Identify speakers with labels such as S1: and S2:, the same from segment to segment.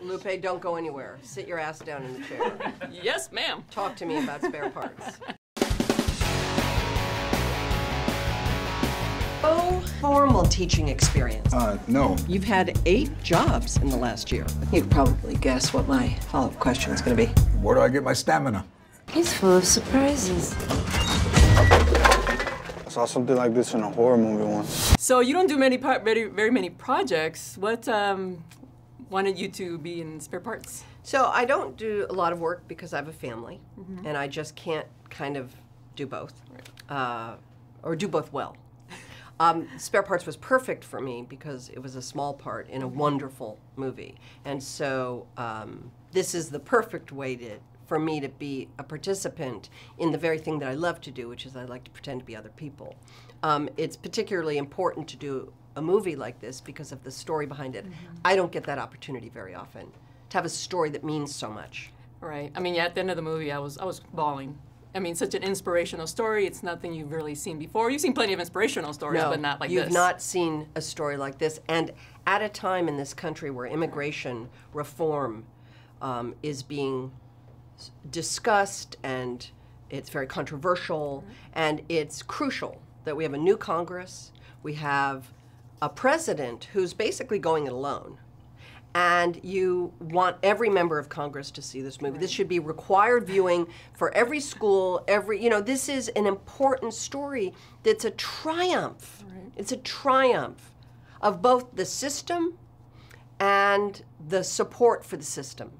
S1: Lupe, don't go anywhere. Sit your ass down in the chair.
S2: Yes, ma'am.
S1: Talk to me about spare parts. No formal teaching experience.
S3: No.
S1: You've had 8 jobs in the last year. You can probably guess what my follow-up question is going to be.
S3: Where do I get my stamina?
S4: He's full of surprises.
S5: I saw something like this in a horror movie once.
S2: So you don't do very many projects. What wanted you to be in spare parts?
S1: So I don't do a lot of work because I have a family, and I just can't kind of do both, or do both well. Spare Parts was perfect for me because it was a small part in a wonderful movie. And so this is the perfect way for me to be a participant in the very thing that I love to do, which is I like to pretend to be other people. It's particularly important to do a movie like this because of the story behind it. I don't get that opportunity very often, to have a story that means so much.
S2: Right. I mean, yeah, at the end of the movie, I was bawling. I mean, such an inspirational story. It's nothing you've really seen before. You've seen plenty of inspirational stories, but not like this.
S1: You've not seen a story like this. And at a time in this country where immigration reform is being discussed, and it's very controversial, and it's crucial that we have a new Congress, we have a president who's basically going it alone. And you want every member of Congress to see this movie. This should be required viewing for every school, this is an important story that's a triumph. It's a triumph of both the system and the support for the system.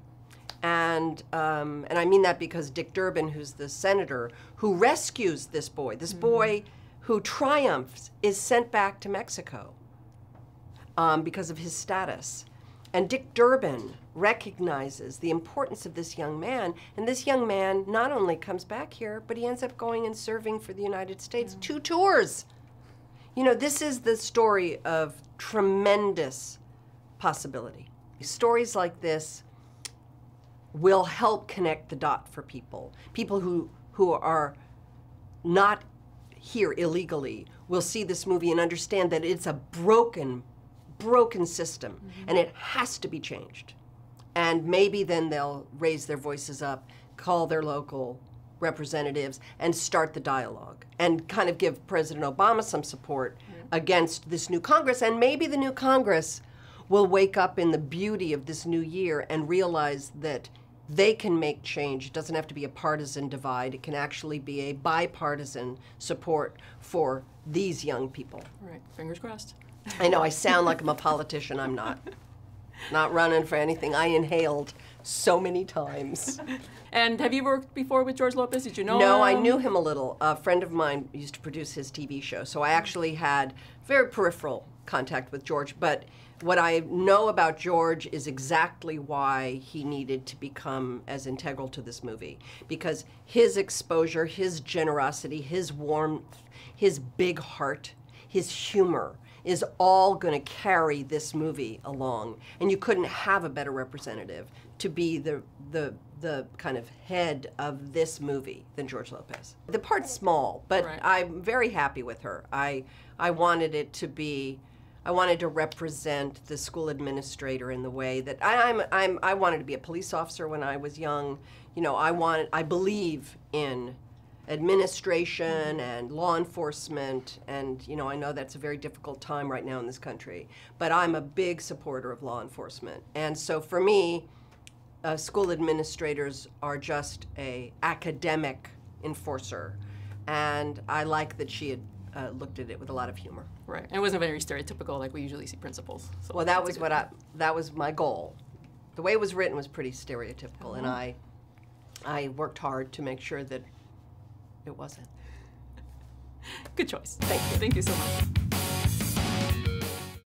S1: And I mean that because Dick Durbin, who's the senator who rescues this boy who triumphs, is sent back to Mexico because of his status. And Dick Durbin recognizes the importance of this young man, and this young man not only comes back here, but he ends up going and serving for the United States, 2 tours. You know, this is the story of tremendous possibility. Stories like this will help connect the dot for people. People who are not here illegally will see this movie and understand that it's a broken system, and it has to be changed. And maybe then they'll raise their voices up, call their local representatives, and start the dialogue, and kind of give President Obama some support against this new Congress. And maybe the new Congress will wake up in the beauty of this new year and realize that they can make change. It doesn't have to be a partisan divide. It can actually be a bipartisan support for these young people.
S2: Right, fingers crossed.
S1: I know I sound like I'm a politician. I'm not. Not running for anything. I inhaled so many times.
S2: And have you worked before with George Lopez? Did you know him?
S1: No, I knew him a little. A friend of mine used to produce his TV show, so I actually had very peripheral contact with George. But what I know about George is exactly why he needed to become as integral to this movie. Because his exposure, his generosity, his warmth, his big heart, his humor is all going to carry this movie along. And you couldn't have a better representative to be the kind of head of this movie than George Lopez. The part's small, but I'm very happy with her. I wanted it to be, I wanted to represent the school administrator in the way that I wanted to be a police officer when I was young. You know, I believe in administration and law enforcement, and you know, I know that's a very difficult time right now in this country, but I'm a big supporter of law enforcement. And so for me, school administrators are just an academic enforcer, and I like that she had looked at it with a lot of humor.
S2: Right, and it wasn't very stereotypical like we usually see principals. So
S1: well, that was my goal. The way it was written was pretty stereotypical, and I worked hard to make sure that it wasn't.
S2: Good choice.
S1: Thank you.
S2: Thank you so much.